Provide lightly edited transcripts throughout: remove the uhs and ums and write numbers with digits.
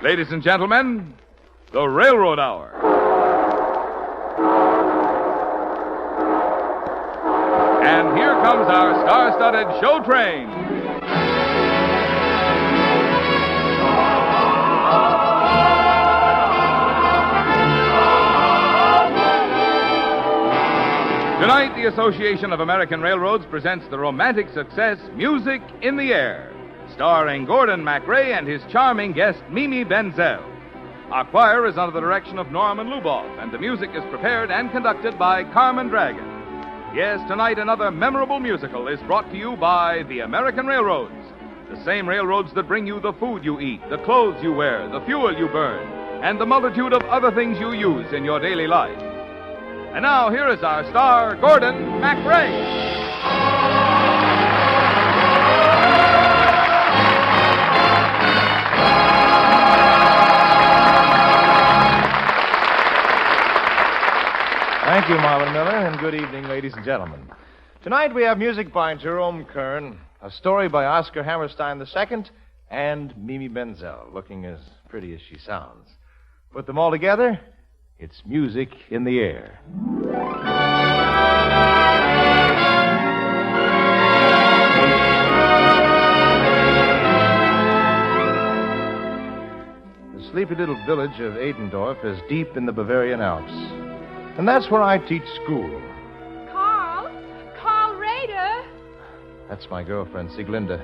Ladies and gentlemen, the Railroad Hour. And here comes our star-studded show train. Tonight, the Association of American Railroads presents the romantic success Music in the Air, starring Gordon MacRae and his charming guest, Mimi Benzel. Our choir is under the direction of Norman Luboff, and the music is prepared and conducted by Carmen Dragon. Yes, tonight another memorable musical is brought to you by the American Railroads, the same railroads that bring you the food you eat, the clothes you wear, the fuel you burn, and the multitude of other things you use in your daily life. And now, here is our star, Gordon MacRae. Thank you, Marvin Miller, and good evening, ladies and gentlemen. Tonight we have music by Jerome Kern, a story by Oscar Hammerstein II, and Mimi Benzel, looking as pretty as she sounds. Put them all together, it's Music in the Air. The sleepy little village of Adendorf is deep in the Bavarian Alps. And that's where I teach school. Carl Rader. That's my girlfriend, Sieglinde.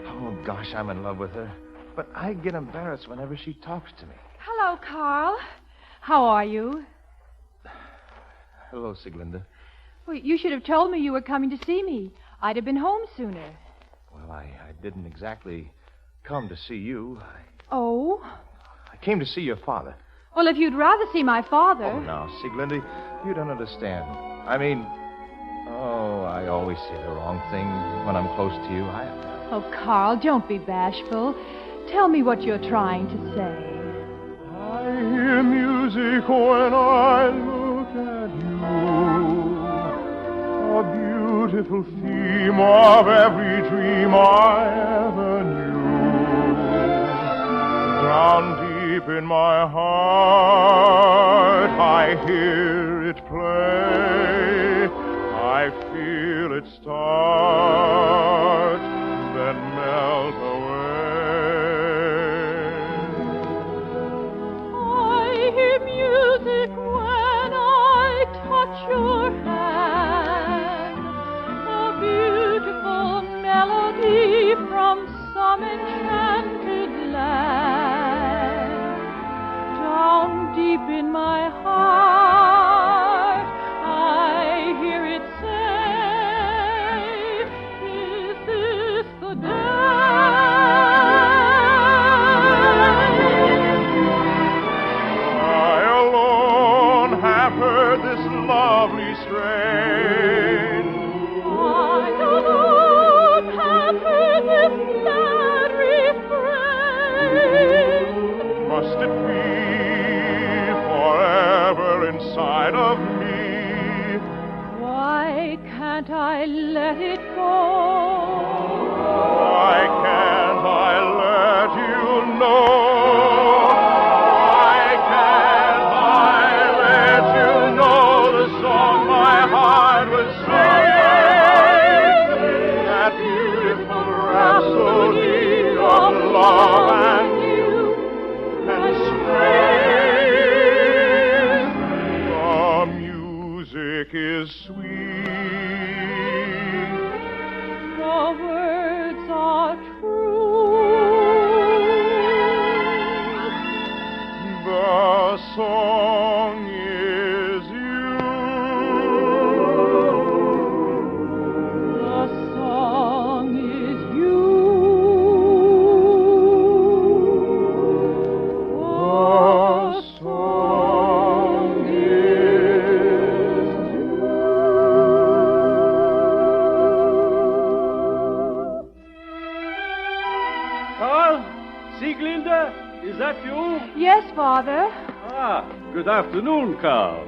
Oh, gosh, I'm in love with her. But I get embarrassed whenever she talks to me. Hello, Carl. How are you? Hello, Sieglinde. Well, you should have told me you were coming to see me. I'd have been home sooner. Well, I didn't exactly come to see you. Oh? I came to see your father. Well, if you'd rather see my father... Oh, now, Sieglinde, you don't understand. I always say the wrong thing when I'm close to you. Oh, Carl, don't be bashful. Tell me what you're trying to say. I hear music when I look at you. A beautiful theme of every dream I ever knew. Down deep in my heart, I hear it play. I feel it start, then melt away. I hear music when I touch your hand. A beautiful melody from some enchanted land. Down deep in my heart, I hear it say, is this the day? I alone have heard this lovely strain. I alone have heard this glad refrain. Must it be forever inside of me? Why can't I let it go? Why can't I let you know? Why can't I let you know the song my heart was singing? That beautiful rhapsody of love and youth and spring. The music is sweet. The words are true. The song is you. The song is you. The song is Carl? Sieglinde? Is that you? Yes, Father. Ah, good afternoon, Carl.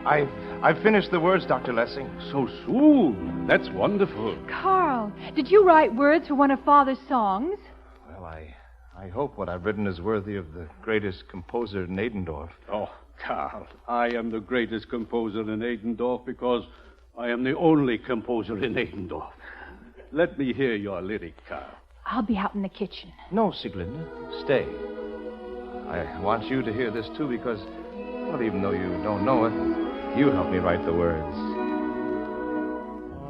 I've finished the words, Dr. Lessing. So soon. That's wonderful. Carl, did you write words for one of Father's songs? Well, I hope what I've written is worthy of the greatest composer in Adendorf. Oh, Carl, I am the greatest composer in Adendorf because I am the only composer in Adendorf. Let me hear your lyric, Carl. I'll be out in the kitchen. No, Sieglinde, stay. I want you to hear this, too, because, well, even though you don't know it, you helped me write the words.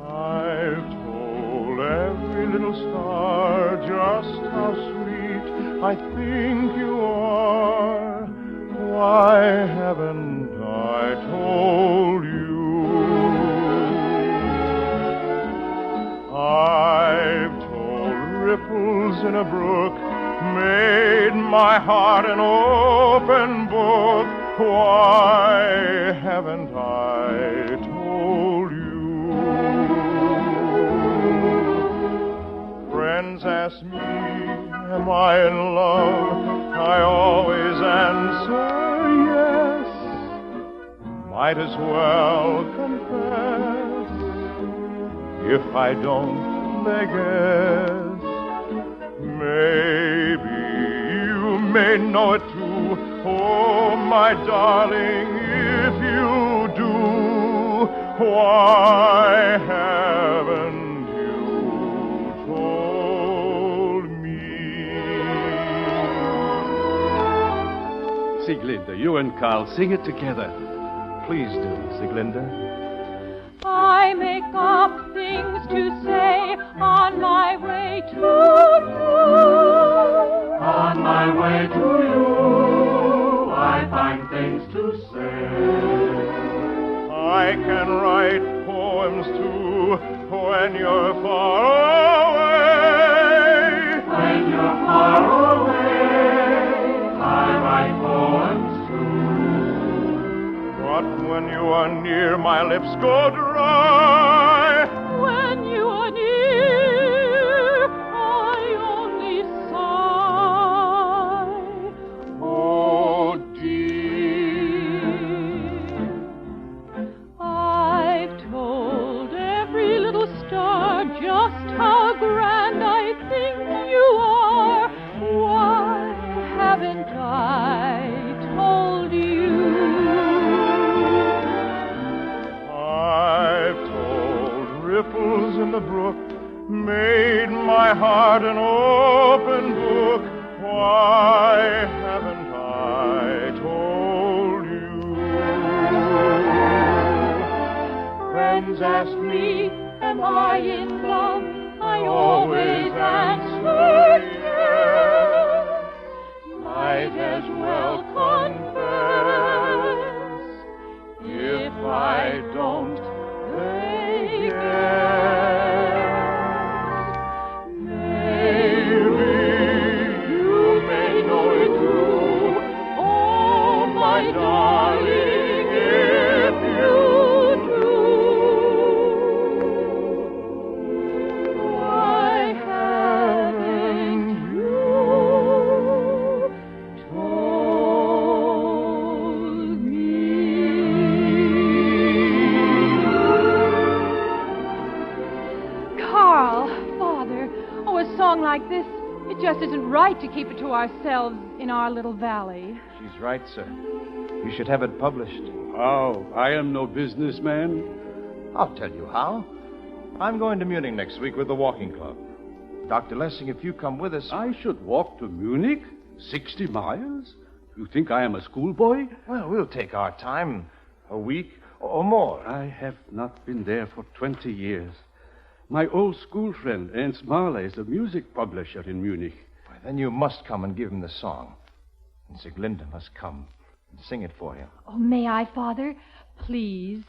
I've told every little star just how sweet I think you are. Why haven't I told you? I've told ripples in a brook, made my heart an open book. Why haven't I told you? Friends ask me, am I in love? I always answer yes. Might as well confess. If I don't, they guess. Maybe you may know it too. Oh, my darling, if you do, why haven't you told me? Sieglinde, you and Carl, sing it together. Please do, Sieglinde. I make up things to say on my way to you. On my way to you, I find things to say. I can write poems too when you're far away. When you're far away, I write poems too. But when you are near, my lips go dry. When you are near, I only sigh. Oh, dear. I've told every little star just how grand I think you are. Why haven't I told you? I've told ripples in the brook, made my heart an open book. Why haven't I told you? Friends ask me, am I in love? I always answer yes. Might as well confess. If I don't, they guess. Maybe you may know it too. Oh, my darling, if you do, why haven't you told me? Carl, Father, oh, a song like this, it just isn't right to keep it to ourselves in our little valley. She's right, sir. You should have it published. How? I am no businessman. I'll tell you how. I'm going to Munich next week with the walking club. Dr. Lessing, if you come with us... I should walk to Munich? 60 miles? You think I am a schoolboy? Well, we'll take our time. A week or more. I have not been there for 20 years. My old school friend, Ernst Mahler, is a music publisher in Munich. Why, then you must come and give him the song. And Sieglinde must come and sing it for you. Oh, may I, Father? Please.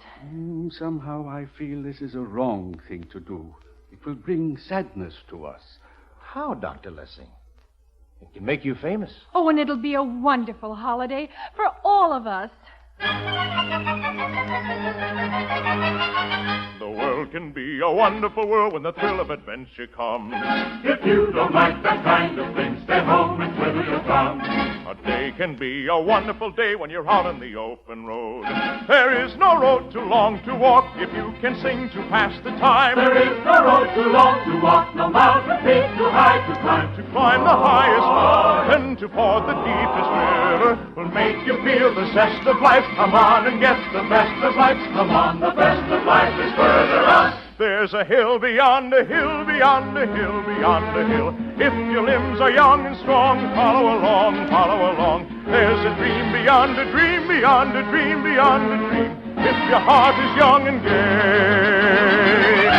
Somehow I feel this is a wrong thing to do. It will bring sadness to us. How, Dr. Lessing? It can make you famous. Oh, and it'll be a wonderful holiday for all of us. The world can be a wonderful world when the thrill of adventure comes. If you don't like that kind of thing, stay home and twiddle your thumbs. A day can be a wonderful day when you're out on the open road. There is no road too long to walk if you can sing to pass the time. There is no road too long to walk, no mountain peak too high to climb. To climb the highest mountain open to ford the deepest river. Will make you feel the zest of life. Come on and get the best of life. Come on, the best of life is further on. There's a hill beyond a hill, beyond a hill, beyond a hill. If your limbs are young and strong, follow along, follow along. There's a dream beyond a dream, beyond a dream, beyond a dream. If your heart is young and gay.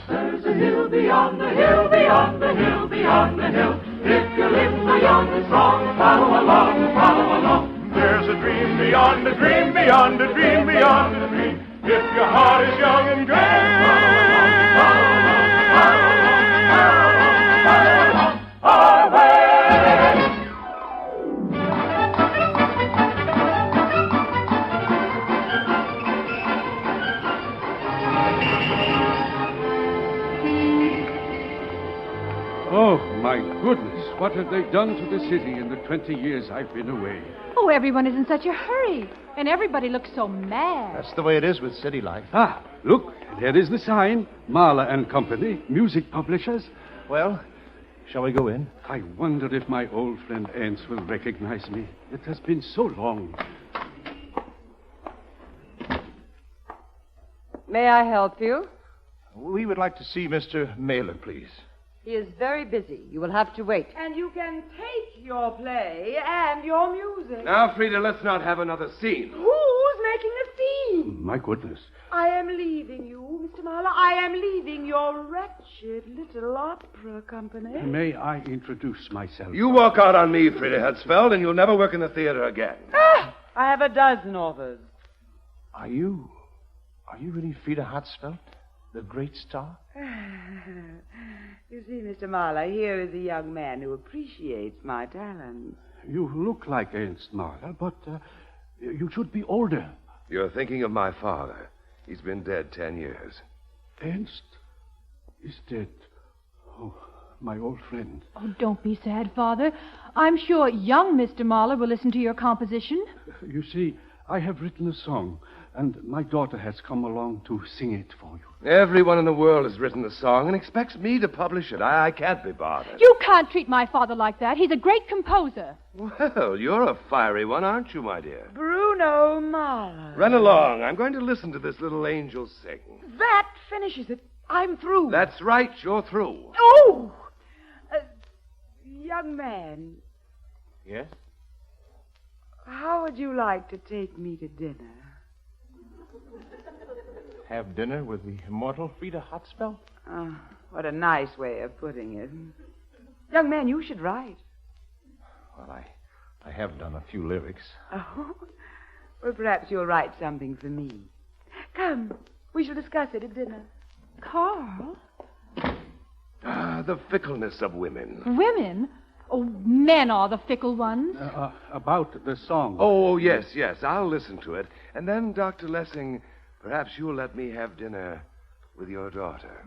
There's a hill beyond the hill, beyond the hill, beyond the hill. If your limbs are young and strong, follow along, follow along. There's a dream beyond a dream, beyond a dream, beyond a dream. If your heart is young and gay. Our way. Oh, my goodness. What have they done to the city in the 20 years I've been away? Oh, everyone is in such a hurry. And everybody looks so mad. That's the way it is with city life. Ah, look, there is the sign. Mahler and Company, music publishers. Well, shall we go in? I wonder if my old friend Ernst will recognize me. It has been so long. May I help you? We would like to see Mr. Mailer, please. He is very busy. You will have to wait. And you can take your play and your music. Now, Frida, let's not have another scene. Who's making a scene? My goodness. I am leaving you, Mr. Mahler. I am leaving your wretched little opera company. May I introduce myself? You walk out on me, Frida Hertzfeld, and you'll never work in the theater again. I have a dozen offers. Are you really Frida Hertzfeld, the great star? You see, Mr. Mahler, here is a young man who appreciates my talents. You look like Ernst Mahler, but you should be older. You're thinking of my father. He's been dead 10 years. Ernst is dead. Oh, my old friend. Oh, don't be sad, Father. I'm sure young Mr. Mahler will listen to your composition. You see, I have written a song, and my daughter has come along to sing it for you. Everyone in the world has written the song and expects me to publish it. I can't be bothered. You can't treat my father like that. He's a great composer. Well, you're a fiery one, aren't you, my dear? Bruno Mahler. Run along. I'm going to listen to this little angel sing. That finishes it. I'm through. That's right. You're through. Oh! Young man, Yes? how would you like to take me to dinner? Have dinner with the immortal Frida Hertzfeld? Oh, what a nice way of putting it. Young man, you should write. Well, I have done a few lyrics. Oh, well, perhaps you'll write something for me. Come, we shall discuss it at dinner. Carl? Ah, the fickleness of women. Women? Oh, men are the fickle ones. About the song. Oh, yes. I'll listen to it. And then, Dr. Lessing, perhaps you'll let me have dinner with your daughter.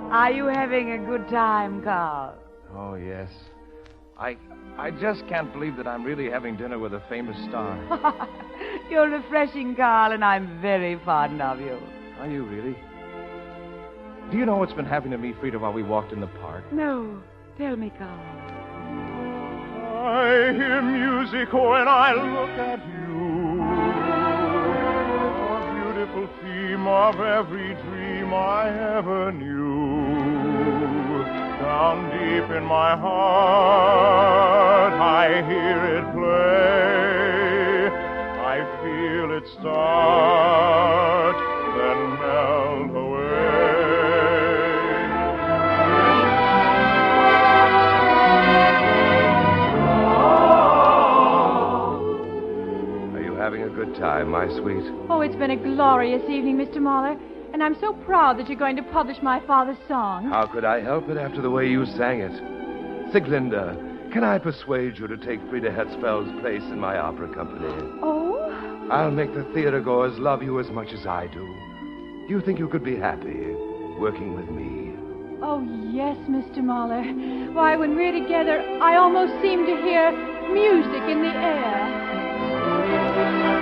Are you having a good time, Carl? Oh, yes. I just can't believe that I'm really having dinner with a famous star. You're refreshing, Carl, and I'm very fond of you. Are you really? Do you know what's been happening to me, Frida, while we walked in the park? No, tell me, Carl. I hear music when I look at you. A beautiful theme of every dream I ever knew. Down deep in my heart, I hear it play. I feel it start, then melt away. Are you having a good time, my sweet? Oh, it's been a glorious evening, Mr. Mahler. And I'm so proud that you're going to publish my father's song. How could I help it after the way you sang it? Sieglinde, can I persuade you to take Frida Hertzfeld's place in my opera company? Oh? I'll make the theatergoers love you as much as I do. Do you think you could be happy working with me? Oh, yes, Mr. Mahler. Why, when we're together, I almost seem to hear music in the air.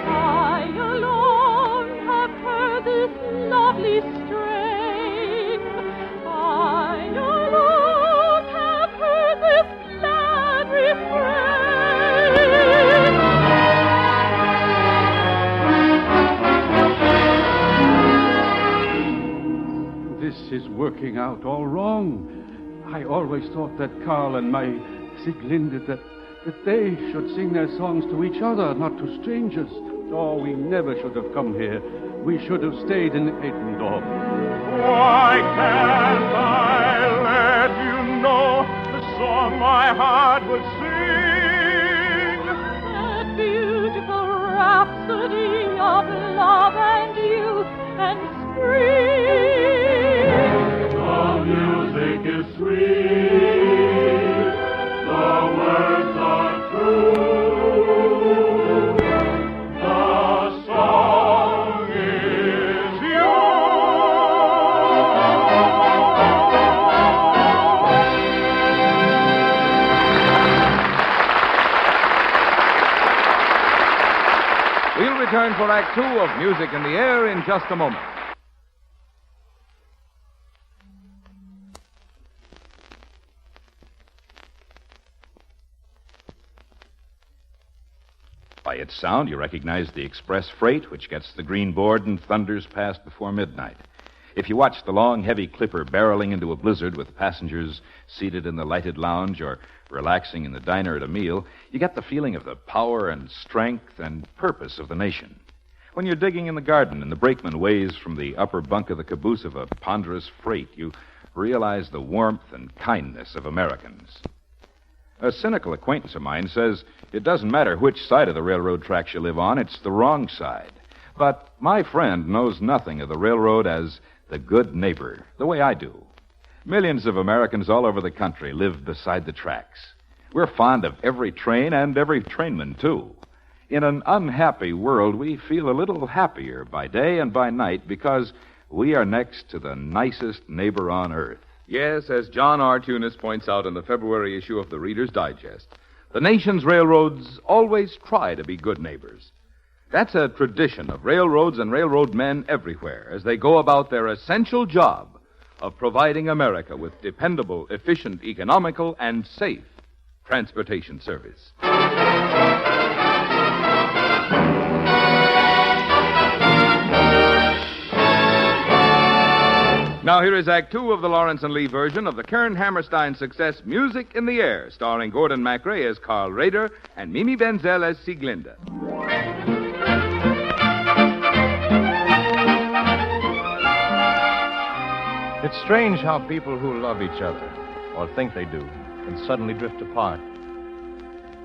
I alone have heard this lovely strain. This is working out all wrong. I always thought that Carl and my Sieglinde, that they should sing their songs to each other, not to strangers. Oh, we never should have come here. We should have stayed in Edendorf. Why can't I let you know the song my heart would sing? That beautiful rhapsody of love and youth and spring. The music is sweet, the words are true. We'll return for Act Two of Music in the Air in just a moment. By its sound, you recognize the express freight, which gets the green board and thunders past before midnight. If you watch the long, heavy clipper barreling into a blizzard with passengers seated in the lighted lounge or relaxing in the diner at a meal, you get the feeling of the power and strength and purpose of the nation. When you're digging in the garden and the brakeman waves from the upper bunk of the caboose of a ponderous freight, you realize the warmth and kindness of Americans. A cynical acquaintance of mine says it doesn't matter which side of the railroad tracks you live on, it's the wrong side. But my friend knows nothing of the railroad as the good neighbor, the way I do. Millions of Americans all over the country live beside the tracks. We're fond of every train and every trainman, too. In an unhappy world, we feel a little happier by day and by night because we are next to the nicest neighbor on earth. Yes, as John R. Tunis points out in the February issue of the Reader's Digest, the nation's railroads always try to be good neighbors. That's a tradition of railroads and railroad men everywhere as they go about their essential job of providing America with dependable, efficient, economical, and safe transportation service. Now here is Act Two of the Lawrence and Lee version of the Kern Hammerstein success Music in the Air, starring Gordon MacRae as Carl Rader and Mimi Benzel as Sieglinde. It's strange how people who love each other, or think they do, can suddenly drift apart.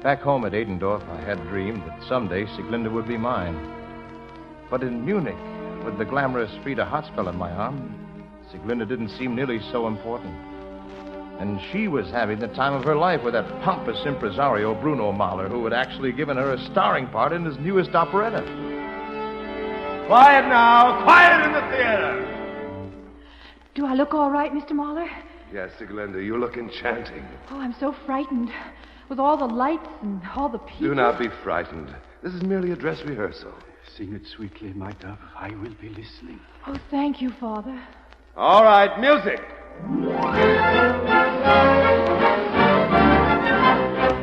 Back home at Edendorf, I had dreamed that someday Sieglinde would be mine. But in Munich, with the glamorous Frida Hotspell in my arm, Sieglinde didn't seem nearly so important. And she was having the time of her life with that pompous impresario, Bruno Mahler, who had actually given her a starring part in his newest operetta. Quiet now! Quiet in the theater! Do I look all right, Mr. Mahler? Yes, Sieglinde, you look enchanting. Oh, I'm so frightened. With all the lights and all the people. Do not be frightened. This is merely a dress rehearsal. Sing it sweetly, my dove. I will be listening. Oh, thank you, Father. All right, music.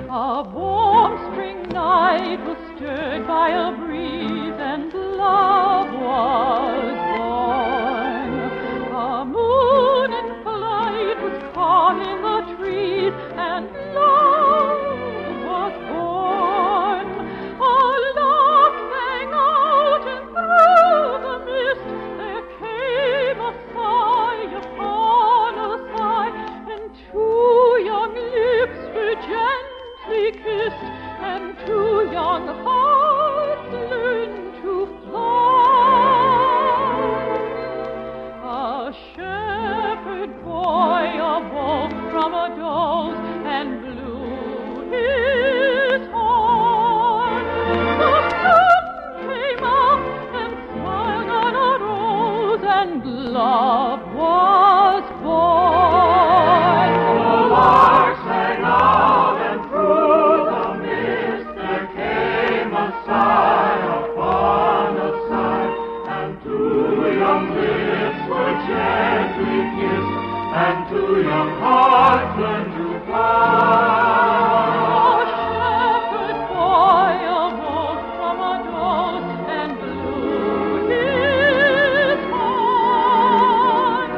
A warm spring night was stirred by a breeze, and love was born. A moon in flight was caught in the trees, and love was born. A lark sang out, and through the mist there came a sigh upon a sigh, and two young lips were gently kissed, and two young hearts learned to fly. A shepherd boy awoke from a doze and blew his horn. The sun came up and smiled on a rose, and love was born. The lark sang out, and through the mist there came a sigh upon a sigh, and two young lips were gently kissed, and two young hearts learned to fly. A shepherd boy awoke from a doze and blew his horn.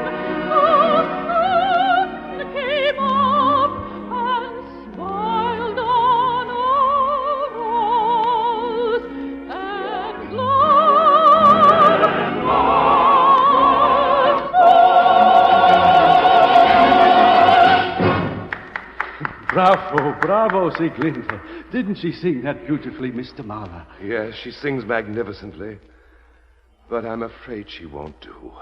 Bravo, Sieglinde. Didn't she sing that beautifully, Mr. Mahler? Yes, she sings magnificently. But I'm afraid she won't do.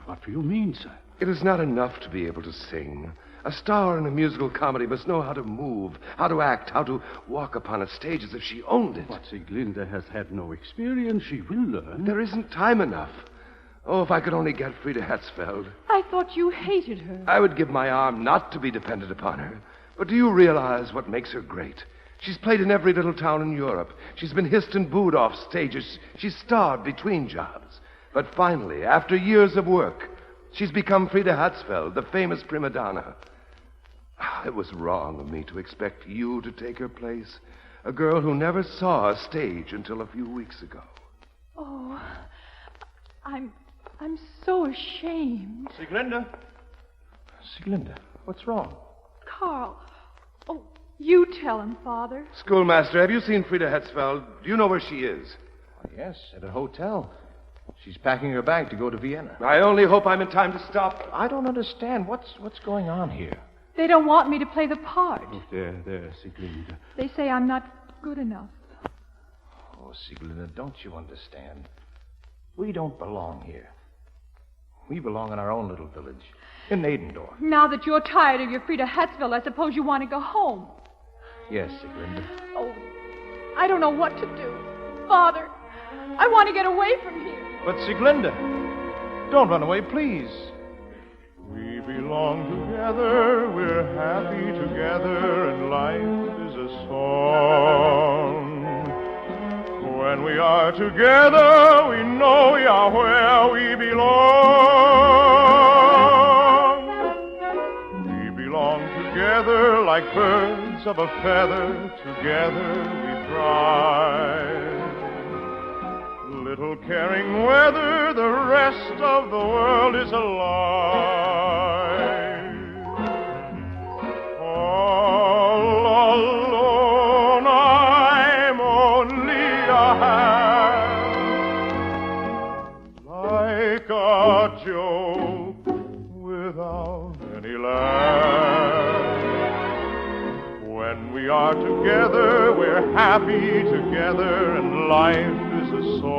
What do you mean, sir? It is not enough to be able to sing. A star in a musical comedy must know how to move, how to act, how to walk upon a stage as if she owned it. But Sieglinde has had no experience. She will learn. There isn't time enough. Oh, if I could only get Frida Hetzfeld. I thought you hated her. I would give my arm not to be dependent upon her. But do you realize what makes her great? She's played in every little town in Europe. She's been hissed and booed off stages. She's starved between jobs. But finally, after years of work, she's become Frida Hetzfeld, the famous prima donna. It was wrong of me to expect you to take her place. A girl who never saw a stage until a few weeks ago. Oh, I'm so ashamed. Sieglinde? Sieglinde, what's wrong? Carl. Oh, you tell him, Father. Schoolmaster, have you seen Frida Hetzfeld? Do you know where she is? Yes, at a hotel. She's packing her bag to go to Vienna. I only hope I'm in time to stop. I don't understand. What's going on here? They don't want me to play the part. Oh, there, Sieglinde. They say I'm not good enough. Oh, Sieglinde, don't you understand? We don't belong here. We belong in our own little village, in Adendorf. Now that you're tired of your Frida Hetzfeld, I suppose you want to go home. Yes, Sieglinde. Oh, I don't know what to do. Father, I want to get away from here. But Sieglinde, don't run away, please. We belong together, we're happy together, and life is a song. When we are together, we know we are where we belong. We belong together like birds of a feather, together we thrive. Little caring whether the rest of the world is alive. All alone, I'm only a hand, like a joke without any laugh. When we are together, we're happy together, and life is a song.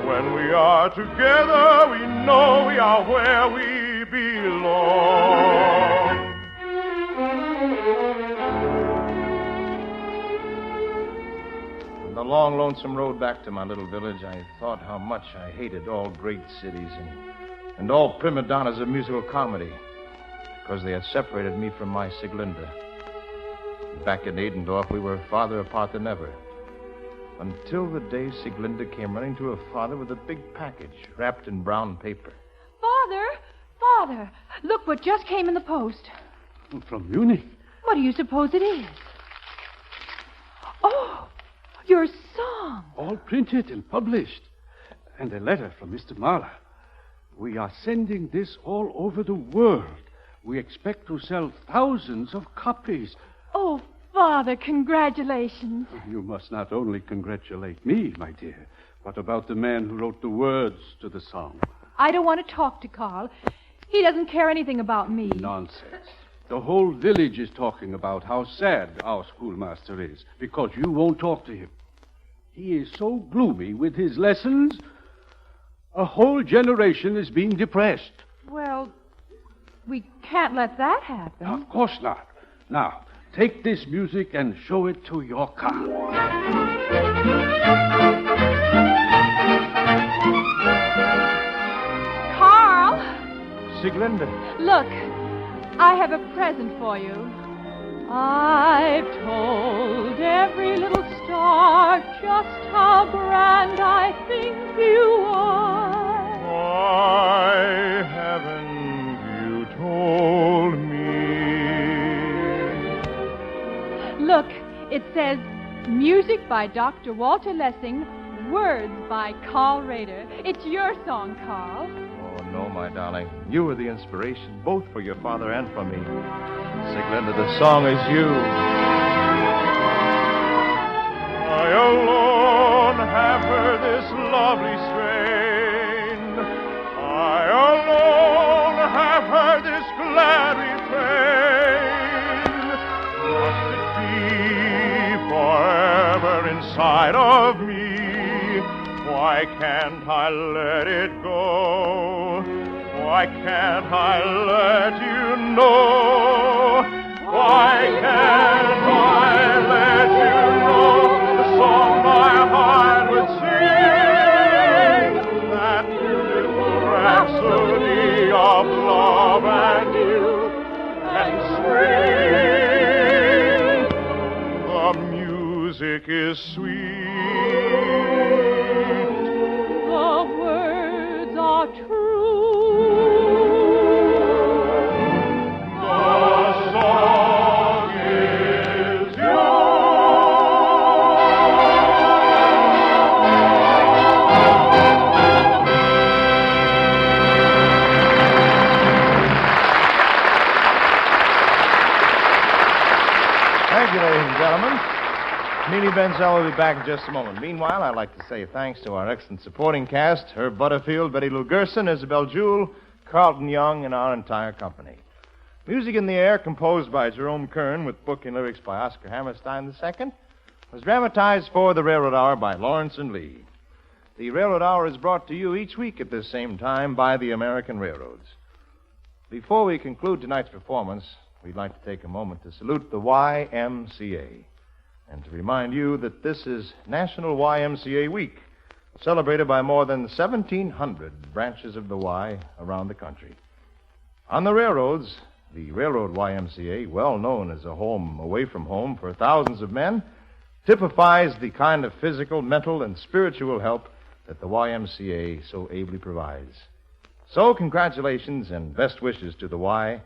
When we are together, we know we are where we belong. On the long, lonesome road back to my little village, I thought how much I hated all great cities and all prima donnas of musical comedy, because they had separated me from my Sieglinde. Back in Adendorf, we were farther apart than ever. Until the day Sieglinde came running to her father with a big package wrapped in brown paper. Father, look what just came in the post. From Munich. What do you suppose it is? Oh, your song. All printed and published. And a letter from Mr. Mahler. We are sending this all over the world. We expect to sell thousands of copies. Oh, Father, congratulations. You must not only congratulate me, my dear, but about the man who wrote the words to the song. I don't want to talk to Carl. He doesn't care anything about me. Nonsense. The whole village is talking about how sad our schoolmaster is because you won't talk to him. He is so gloomy with his lessons, a whole generation is being depressed. Well, we can't let that happen. Of course not. Now, take this music and show it to your car. Carl! Sieglinde. Look, I have a present for you. I've told every little star just how grand I think you are. Why haven't you told me? Look, it says, music by Dr. Walter Lessing, words by Carl Rader. It's your song, Carl. Oh, no, my darling. You were the inspiration, both for your father and for me. Sieglinde, the song is you. I alone have heard this lovely strain. I alone have heard this glad refrain. Why can't I let it go? Why can't I let you know? Why can't I let you know the song my heart would sing? That beautiful rhapsody of love and youth and spring. The music is sweet. The words are true. Thank you, ladies and gentlemen. Mimi Benzel will be back in just a moment. Meanwhile, I'd like to say thanks to our excellent supporting cast, Herb Butterfield, Betty Lou Gerson, Isabel Jewell, Carlton Young, and our entire company. Music in the Air, composed by Jerome Kern with book and lyrics by Oscar Hammerstein II, was dramatized for the Railroad Hour by Lawrence and Lee. The Railroad Hour is brought to you each week at this same time by the American Railroads. Before we conclude tonight's performance, we'd like to take a moment to salute the YMCA and to remind you that this is National YMCA Week, celebrated by more than 1,700 branches of the Y around the country. On the railroads, the Railroad YMCA, well known as a home away from home for thousands of men, typifies the kind of physical, mental, and spiritual help that the YMCA so ably provides. So, congratulations and best wishes to the Y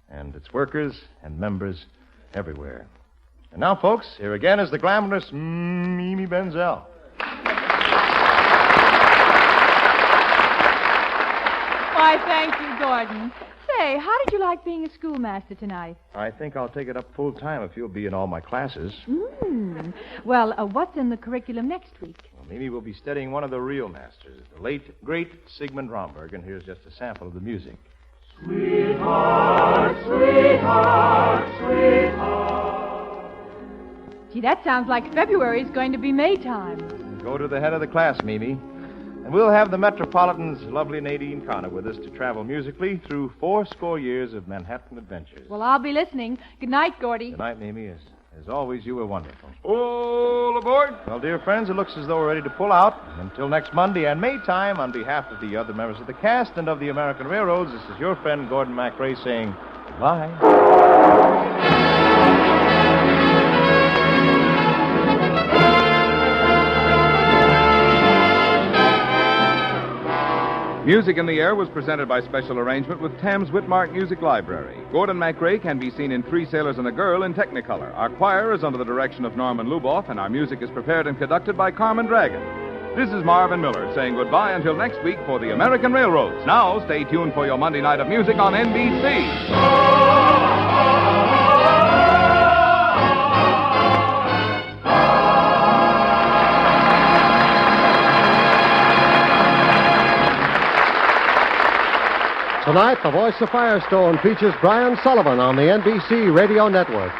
and its workers and members everywhere. And now, folks, here again is the glamorous Mimi Benzel. Why, thank you, Gordon. Say, how did you like being a schoolmaster tonight? I think I'll take it up full time if you'll be in all my classes. Well, what's in the curriculum next week? Well, Mimi will be studying one of the real masters, the late, great Sigmund Romberg, and here's just a sample of the music. Sweetheart, sweetheart, sweetheart. Gee, that sounds like February is going to be Maytime. Go to the head of the class, Mimi. And we'll have the Metropolitan's lovely Nadine Connor with us to travel musically through 80 years of Manhattan adventures. Well, I'll be listening. Good night, Gordy. Good night, Mimi. As always, you were wonderful. All aboard. Well, dear friends, it looks as though we're ready to pull out. Until next Monday and Maytime, on behalf of the other members of the cast and of the American Railroads, this is your friend Gordon MacRae saying goodbye. Music in the Air was presented by special arrangement with Thames Whitmark Music Library. Gordon MacRae can be seen in Three Sailors and a Girl in Technicolor. Our choir is under the direction of Norman Luboff, and our music is prepared and conducted by Carmen Dragon. This is Marvin Miller saying goodbye until next week for the American Railroads. Now, stay tuned for your Monday night of music on NBC. Tonight, The Voice of Firestone features Brian Sullivan on the NBC Radio Network.